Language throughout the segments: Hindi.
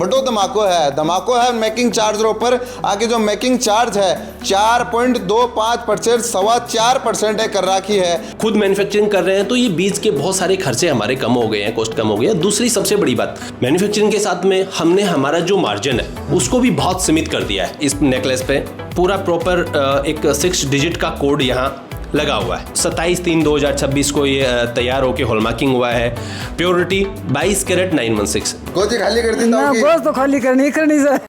बड़ो धमाको है मेकिंग चार्जरों पर। आगे जो मेकिंग चार्ज है 4.25% 4.25% कर रखी है। खुद मैन्युफैक्चरिंग कर रहे हैं तो ये बीज के बहुत सारे खर्चे हमारे कम हो गए हैं, कॉस्ट कम हो गया। दूसरी सबसे बड़ी बात, मैन्युफैक्चरिंग के साथ में हमने हमारा जो मार्जिन है उसको भी बहुत सीमित कर दिया है। इस नेकलेस पे पूरा प्रॉपर एक 6 डिजिट का कोड यहाँ लगा हुआ है। 27/3/2026 को ये तैयार होके हॉलमार्किंग हुआ है। Purity 22 carat 916। गोजी खाली कर दी ना गोश्त तो खाली करनी सर।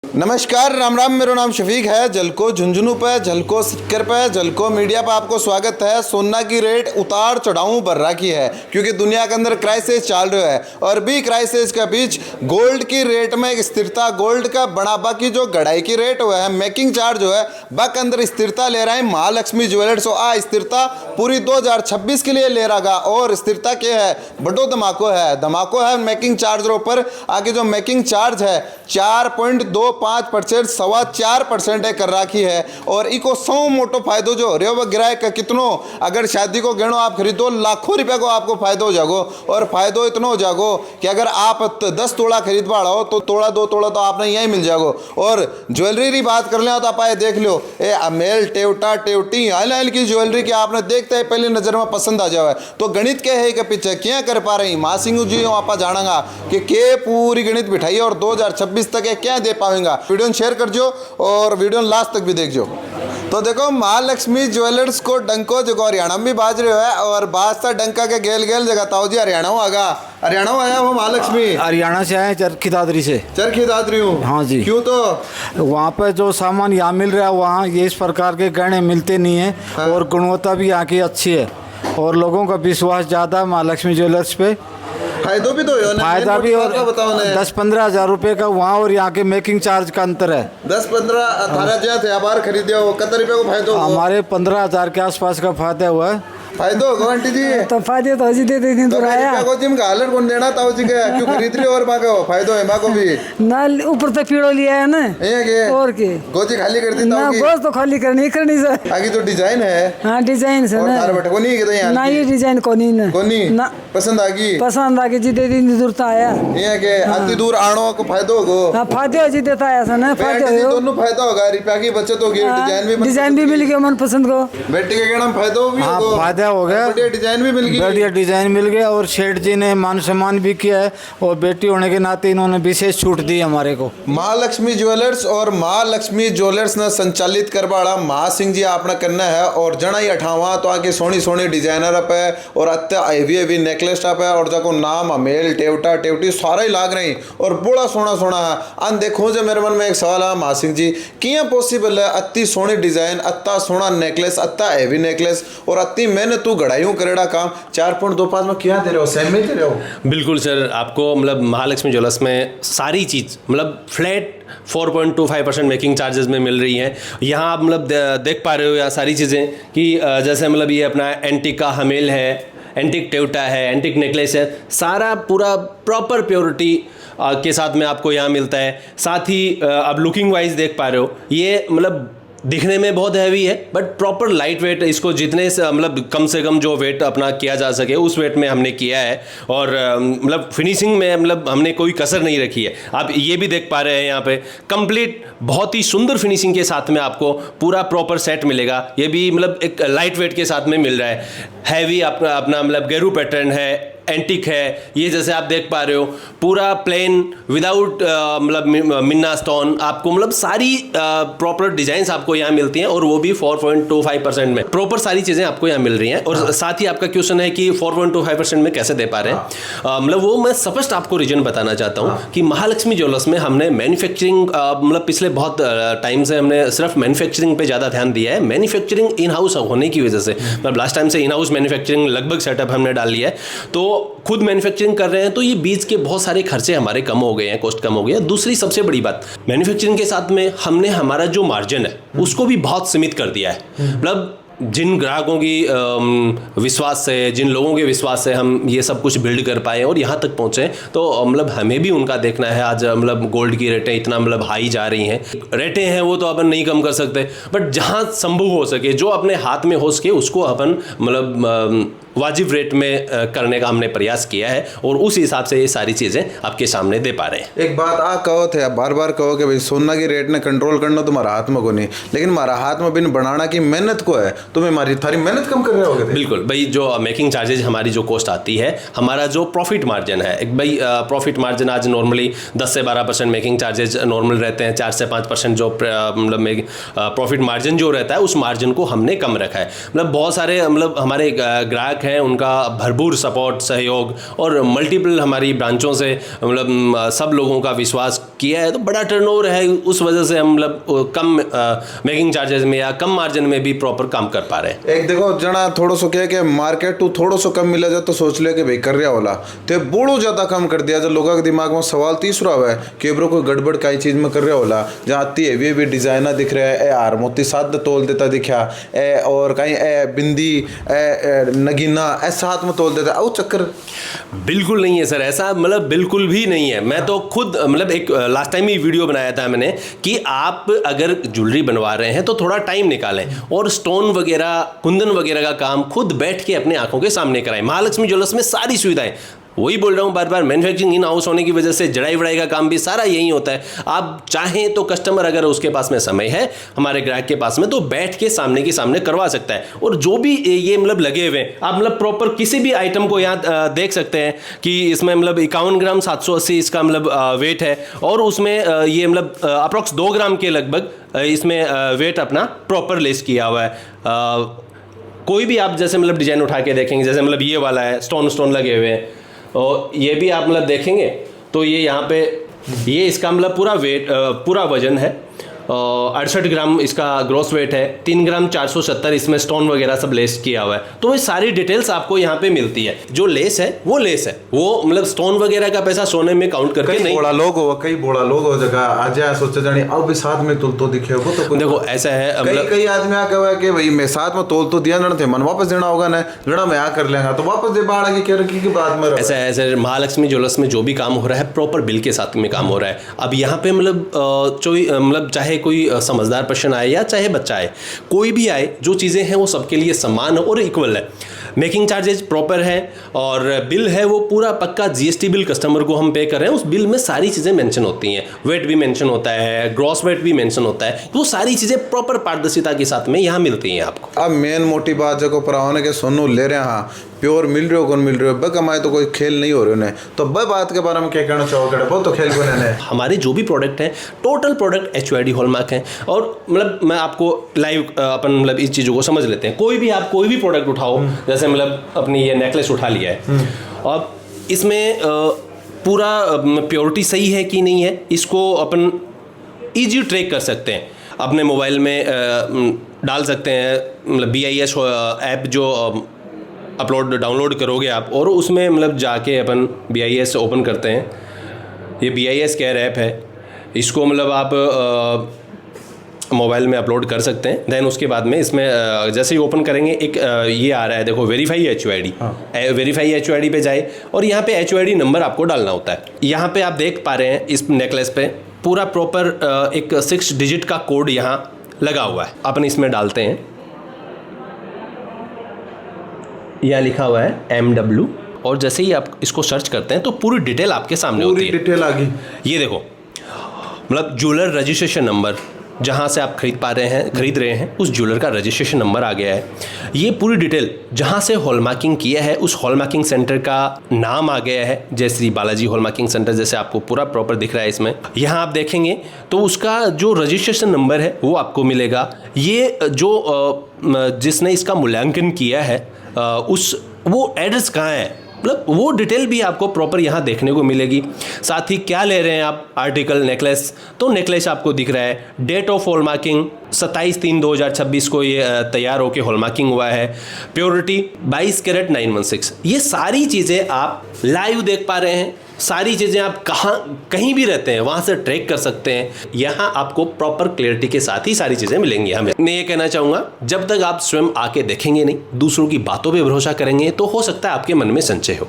नमस्कार, राम राम। मेरा नाम शफीक है। जलको झुंझुनू पे, जलको सिक्कर पे, जलको मीडिया पे आपको स्वागत है। सोना की रेट उतार चढ़ाऊ भर रखी है क्योंकि दुनिया के अंदर क्राइसिस चल रहा है और भी क्राइसिस के बीच गोल्ड की रेट में एक स्थिरता, गोल्ड का बढ़ावा की जो गढ़ाई की रेट हुआ है, मेकिंग चार्ज जो है बक अंदर स्थिरता ले रहा है महालक्ष्मी ज्वेलर्स। आ स्थिरता पूरी 2026 के लिए ले रहा। और स्थिरता क्या है? बड़ो धमाको है मेकिंग चार्जरों पर। आगे जो मेकिंग चार्ज है 4.25% 4.25% कर रखी है। और इको 100 मोटो फायदो जो हो रहे हो वह ग्राहक का कितनो, अगर शादी को गहनों आप खरीदो लाखों रुपए को आपको फायदो हो जागो। और फायदो इतना हो जागो कि अगर आप 10 तोड़ा खरीद वाला हो तो तोड़ा 2 तोड़ा तो आपने यही मिल जागो। और ज्वेलरी की बात कर ले तो आप आए देख लो, ए अमेल टेवटा टेवटी हाल की ज्वेलरी की आपने देखते है पहली नजर में पसंद आ जाए। तो गणित क्या है कि पीछे क्या कर पा रही माँ सिंह जी आप जानेगा कि के पूरी गणित बिठाई और 2026 तक क्या दे पाएंगा। वीडियो शेयर कर जो और वीडियो लास्ट तक भी देख जो। तो देखो महालक्ष्मी ज्वेलर्स को डंको जो हरियाणा में भी बाज रहे है और बाजता डंका के गेल गेल जगह ताऊ जी हरियाणा आगा। हरियाणा आया वो महालक्ष्मी? हरियाणा से आए, चरखी दादरी से। चरखी दादरी हूँ। हाँ जी। क्यों? तो वहाँ पे जो सामान यहाँ मिल रहा है वहाँ ये इस प्रकार के गहने मिलते नहीं है। हाँ। और गुणवत्ता भी यहाँ की अच्छी है और लोगों का विश्वास ज़्यादा है महालक्ष्मी ज्वेलर्स पे। फायदा भी तो है ना? फायदा भी। और 10-15 हज़ार रुपये का वहाँ और यहाँ के मेकिंग चार्ज का अंतर है। 10-15 18 थे बार खरीदे हो कितने रुपये को फायदा? हमारे 15,000 के आसपास का फायदा हुआ है। फायदा होगा आंटी जी? तो फायदे तो हजी दे दिन तो आया को जिम का हलर कौन देना ताऊ जी के क्यों खरीद रही और माँ को फायदा है माँ को भी ना ऊपर तो पीड़ो लिया है ना। ये के और के गोजी खाली कर दी ना ताऊ की? गोश्त तो खाली करनी सर। आगे तो डिजाइन है। हाँ डिजाइन से और ना थार बटे को नहीं के यहाँ ना ये डिजाइन को नहीं ना कोनी ना पसंद आ गई? पसंद आके जी दे दिन दूर तो आया। ये के अति दूर आनो को फायदा होगा। हाँ फायदे हो जी देता आया सा ना फायदे हो दोनों फायदा होगा। रुपया की बचत होगी, डिजाइन भी मिल गया मन पसंद को। बेटी के कहना फायदा भी हाँ होगा। फायदा हो गया। बढ़िया डिजाइन भी मिल गई। बढ़िया डिजाइन मिल गया और सेठ जी ने मान सम्मान भी किया है और बेटी होने के नाते इन्होंने विशेष छूट दी हमारे को। महालक्ष्मी ज्वेलर्स और महालक्ष्मी ज्वेलर्स ने संचालित करवाड़ा महा सिंह जी आपने करना है। और जना ही 58 तो आके सोनी डिजाइनर अप है और अत्य हेवी नेकलेस अप है और जाको नाम अमेल टेवटा टेवटी सारा ही लाग रही और बड़ा सोना है। अन देखो जो मेरे मन में एक सवाल है महा सिंह जी, क्या पॉसिबल है अति सोनी डिजाइन, अत्ता सोना नेकलेस, अत्ता हेवी नेकलेस और अति मेहनत तू गढ़ाइयों करेड़ा काम 4.25 में क्या दे रहे हो? सेम में दे रहे हो? बिल्कुल सर, आपको मतलब महालक्ष्मी ज्वेलर्स में सारी चीज़ मतलब फ्लैट 4.25% मेकिंग चार्जेस में मिल रही हैं। यहाँ आप मतलब देख पा रहे हो यहाँ सारी चीज़ें कि जैसे मतलब ये अपना एंटिक का हमेल है, एंटिक टेवटा है, एंटिक नेकलेस है, सारा पूरा प्रॉपर प्योरिटी के साथ में आपको यहाँ मिलता है। साथ ही आप लुकिंग वाइज देख पा रहे हो ये मतलब दिखने में बहुत हैवी है बट प्रॉपर लाइट वेट, इसको जितने से मतलब कम से कम जो वेट अपना किया जा सके उस वेट में हमने किया है। और मतलब फिनिशिंग में मतलब हमने कोई कसर नहीं रखी है। आप ये भी देख पा रहे हैं यहाँ पे कंप्लीट बहुत ही सुंदर फिनिशिंग के साथ में आपको पूरा प्रॉपर सेट मिलेगा। ये भी मतलब एक लाइट वेट के साथ में मिल रहा है। हैवी अपना मतलब गेरू पैटर्न है, एंटिक है, ये जैसे आप देख पा रहे हो पूरा प्लेन विदाउट मतलब मिन्ना स्टोन, आपको मतलब सारी प्रॉपर डिजाइंस आपको यहाँ मिलती हैं और वो भी 4.25% में प्रॉपर सारी चीज़ें आपको यहाँ मिल रही हैं। और साथ ही आपका क्वेश्चन है कि 4.25% में कैसे दे पा रहे हैं, मतलब वो मैं स्पष्ट आपको रीजन बताना चाहता हूँ कि महालक्ष्मी ज्वेलर्स में हमने मैन्युफैक्चरिंग मतलब पिछले बहुत टाइम से हमने सिर्फ मैन्युफैक्चरिंग पे ज़्यादा ध्यान दिया है। मैन्युफैक्चरिंग इन हाउस होने की वजह से मतलब लास्ट टाइम से इन हाउस मैन्युफैक्चरिंग लगभग सेटअप हमने डाल लिया है, तो खुद मैन्युफैक्चरिंग कर रहे हैं तो ये बीज के बहुत सारे खर्चे हमारे कम हो गए हैं, कॉस्ट कम हो गया। दूसरी सबसे बड़ी बात, मैन्युफैक्चरिंग के साथ में हमने हमारा जो मार्जिन है उसको भी बहुत सीमित कर दिया है। मतलब जिन ग्राहकों की विश्वास से, जिन लोगों के विश्वास से हम ये सब कुछ बिल्ड कर पाए और यहाँ तक पहुँचे, तो मतलब हमें भी उनका देखना है। आज मतलब गोल्ड की रेटें इतना मतलब हाई जा रही हैं, रेटें हैं वो तो अपन नहीं कम कर सकते, बट जहाँ संभव हो सके, जो अपने हाथ में हो सके उसको अपन मतलब वाजिब रेट में करने का हमने प्रयास किया है और उस हिसाब से ये सारी चीज़ें आपके सामने दे पा रहे हैं। एक बात आ कहो थे, आप बार बार कहो कि भाई सोना की रेट ने कंट्रोल करना तुम्हारा हाथ में को नहीं, लेकिन हमारा हाथ में बिन बनाना की मेहनत को है, तुम्हें हमारी थारी मेहनत कम कर रहे होगे। बिल्कुल भाई, जो मेकिंग चार्जेज हमारी जो कॉस्ट आती है, हमारा जो प्रॉफिट मार्जिन है, एक भाई प्रॉफिट मार्जिन आज नॉर्मली 10 से 12% मेकिंग चार्जेज नॉर्मल रहते हैं, 4 से 5% जो मतलब प्रॉफिट मार्जिन जो रहता है उस मार्जिन को हमने कम रखा है। मतलब बहुत सारे मतलब हमारे ग्राहक हैं, उनका भरपूर सपोर्ट सहयोग और मल्टीपल हमारी ब्रांचों से मतलब सब लोगों का विश्वास किया है, तो बड़ा टर्नओवर है, उस वजह से हम मतलब कम मेकिंग चार्जेस में या कम मार्जिन में भी प्रॉपर काम कर पा रहे हैं। एक देखो जना थोड़ा सो कह के मार्केट टू थोड़ा सो कम मिला जाए तो सोच ले कि भाई कर रहा होला, तो बड़ो ज़्यादा कम कर दिया। जो लोगों के दिमाग में सवाल तीसरा हुआ है कि ब्रो कोई गड़बड़ काई चीज़ में कर रहा होला, जहाँ आती है भी डिजाइना दिख रहा है, ए आर मोती साध तोल देता दिखा, ए और कहीं ए बिंदी ए नगीना ऐसा हाथ में तोल देता, आओ चक्कर बिल्कुल नहीं है सर, ऐसा मतलब बिल्कुल भी नहीं है। मैं तो खुद मतलब एक लास्ट टाइम ही वीडियो बनाया था मैंने कि आप अगर ज्वेलरी बनवा रहे हैं तो थोड़ा टाइम निकालें और स्टोन वगैरह कुंदन वगैरह का काम खुद बैठ के अपने आंखों के सामने कराएं। महालक्ष्मी ज्वेलर्स में सारी सुविधाएं, वही बोल रहा हूँ बार बार, मैन्युफैक्चरिंग इन हाउस होने की वजह से जड़ाई वड़ाई का काम भी सारा यही होता है। आप चाहें तो कस्टमर अगर उसके पास में समय है, हमारे ग्राहक के पास में, तो बैठ के सामने की सामने करवा सकता है। और जो भी ये मतलब लगे हुए हैं, आप मतलब प्रॉपर किसी भी आइटम को यहाँ देख सकते हैं कि इसमें मतलब 51 ग्राम 780 इसका मतलब वेट है और उसमें ये मतलब अप्रॉक्स 2 ग्राम के लगभग इसमें वेट अपना प्रॉपर लेस किया हुआ है। कोई भी आप जैसे मतलब डिजाइन उठा के देखेंगे, जैसे मतलब ये वाला है, स्टोन लगे हुए हैं, और ये भी आप मतलब देखेंगे तो ये यहाँ पे ये इसका मतलब पूरा वेट पूरा वजन है, 68 ग्राम इसका ग्रॉस वेट है, 3 ग्राम 470 इसमें स्टोन वगैरह सब लेस किया हुआ है। तो ये सारी डिटेल्स आपको यहाँ पे मिलती है। जो लेस है वो लेस है, वो मतलब स्टोन वगैरह का पैसा सोने में काउंट करके नहीं। बड़ा लोग हो, कई बड़ा लोग हो जगह आज सोचा जानी अब भी साथ में तोल तो दिखे हो तो देखो ऐसा है, कई आदमी आके हुआ कि भाई मैं साथ में तोल तो दिया थे, मन वापस देना होगा ना, जड़ा मैं आ कर लेगा तो वापस दे बाढ़ की क्या की बात में। ऐसा है सर, महालक्ष्मी ज्वेलर्स में जो भी काम हो रहा है प्रॉपर बिल के साथ में काम हो रहा है। अब यहाँ पे मतलब चाहे कोई समझदार पर्सन आए या चाहे बच्चा आए, कोई भी आए, जो चीज़ें हैं वो सबके लिए समान और इक्वल है। मेकिंग चार्जेज प्रॉपर है और बिल है वो पूरा पक्का जीएसटी बिल कस्टमर को हम पे कर रहे हैं। उस बिल में सारी चीज़ें मेंशन होती हैं, वेट भी मेंशन होता है, ग्रॉस वेट भी मेंशन होता है, तो वो सारी चीज़ें प्रॉपर पारदर्शिता के साथ में यहाँ मिलती हैं आपको। अब मेन मोटी बात जो पराने के सोनू ले रहे हैं, हाँ प्योर मिल रहे हो कौन मिल रहे हो, ब कमाए तो कोई खेल नहीं हो रहे उन्हें, तो ब बात के बारे में क्या कहना चाहोगे? बहुत तो खेल को नहीं। हमारे जो भी प्रोडक्ट हैं टोटल प्रोडक्ट HUID हॉलमार्क हैं और मतलब मैं आपको लाइव अपन मतलब इस चीज़ों को समझ लेते हैं। कोई भी आप कोई भी प्रोडक्ट उठाओ, जैसे मतलब अपनी ये नेकलेस उठा लिया है, अब इसमें पूरा प्योरिटी सही है कि नहीं है, इसको अपन ईजी ट्रैक कर सकते हैं, अपने मोबाइल में डाल सकते हैं। मतलब BIS ऐप जो डाउनलोड करोगे आप और उसमें मतलब जाके अपन BIS ओपन करते हैं, ये BIS केयर ऐप है, इसको मतलब आप मोबाइल में अपलोड कर सकते हैं। देन उसके बाद में इसमें जैसे ही ओपन करेंगे एक ये आ रहा है, देखो वेरीफाई HUID, वेरीफाई HUID पे जाए और यहाँ पे HUID नंबर आपको डालना होता है। यहाँ पे आप देख पा रहे हैं इस नेकलेस पे पूरा प्रॉपर एक 6 डिजिट का कोड यहाँ लगा हुआ है। अपन इसमें डालते हैं, यहाँ लिखा हुआ है MW और जैसे ही आप इसको सर्च करते हैं तो पूरी डिटेल आपके सामने होती है। पूरी डिटेल आ गई। ये देखो मतलब ज्वेलर रजिस्ट्रेशन नंबर, जहाँ से आप खरीद रहे हैं उस ज्वेलर का रजिस्ट्रेशन नंबर आ गया है। ये पूरी डिटेल जहाँ से हॉलमार्किंग किया है उस हॉलमार्किंग सेंटर का नाम आ गया है, जैसे श्री बालाजी हॉलमार्किंग सेंटर, जैसे आपको पूरा प्रॉपर दिख रहा है इसमें। यहाँ आप देखेंगे तो उसका जो रजिस्ट्रेशन नंबर है वो आपको मिलेगा। ये जो जिसने इसका मूल्यांकन किया है वो एड्रेस कहाँ है, मतलब वो डिटेल भी आपको प्रॉपर यहाँ देखने को मिलेगी। साथ ही क्या ले रहे हैं आप आर्टिकल, नेकलेस, तो नेकलेस आपको दिख रहा है। डेट ऑफ हॉलमार्किंग 27/3/2026 को ये तैयार होकर हॉलमार्किंग हुआ है। Purity 22 carat 916। ये सारी चीज़ें आप लाइव देख पा रहे हैं। सारी चीज़ें आप कहीं भी रहते हैं वहाँ से ट्रैक कर सकते हैं। यहाँ आपको प्रॉपर क्लियरिटी के साथ ही सारी चीज़ें मिलेंगी। हमें मैं ये कहना चाहूँगा, जब तक आप स्वयं आके देखेंगे नहीं, दूसरों की बातों पे भरोसा करेंगे, तो हो सकता है आपके मन में संशय हो।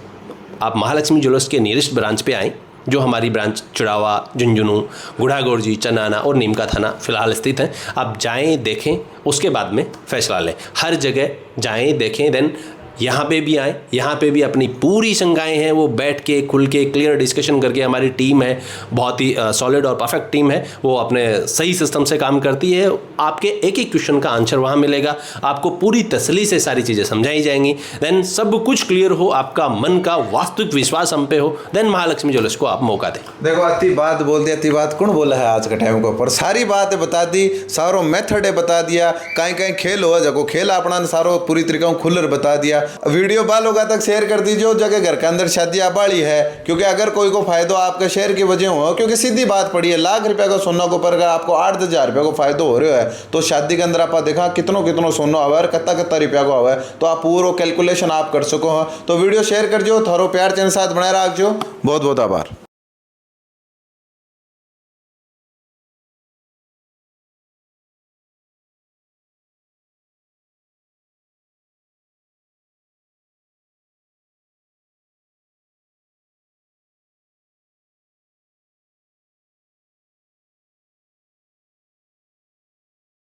आप महालक्ष्मी ज्वेलर्स के नियरेस्ट ब्रांच पे आएँ, जो हमारी ब्रांच चिड़ावा, झुंझुनू, गुढ़ागोरजी, चनाना और नीमका थाना फिलहाल स्थित हैं। आप जाएँ, देखें, उसके बाद में फैसला लें। हर जगह जाएँ, देखें, देन यहाँ पे भी आए, यहाँ पे भी अपनी पूरी शंकाएं हैं वो बैठ के खुल के क्लियर डिस्कशन करके, हमारी टीम है बहुत ही सॉलिड और परफेक्ट टीम है, वो अपने सही सिस्टम से काम करती है। आपके एक एक क्वेश्चन का आंसर वहाँ मिलेगा, आपको पूरी तसल्ली से सारी चीज़ें समझाई जाएंगी। देन सब कुछ क्लियर हो, आपका मन का वास्तविक विश्वास हम पे हो, देन महालक्ष्मी ज्वेलर्स को आप मौका दें। देखो अति बात बोल दी, अति बात कौन बोला है आज के टाइम के ऊपर, सारी बातें बता दी, सारो मेथड है बता दिया, कहीं कहीं खेल हो जगह खेल अपना सारो पूरी तरीका खुलर बता दिया। वीडियो बाल होगा तक शेयर कर दीजिए, जगह घर के अंदर शादी बाड़ी है, क्योंकि अगर कोई को फायदा आपके शेयर की वजह हो, क्योंकि सीधी बात पड़ी है, लाख रुपए का सोना के ऊपर अगर आपको 8-10 हज़ार रुपये को फायदा हो रहा है, तो शादी के अंदर आप देखा कितनो सोना हुआ है, कितना रुपया को हुआ है, तो आप पूरा कैलकुलेशन आप कर सको। तो वीडियो शेयर कर जो, थारो प्यार चैनल साथ बनाए रखो। बहुत बहुत आभार।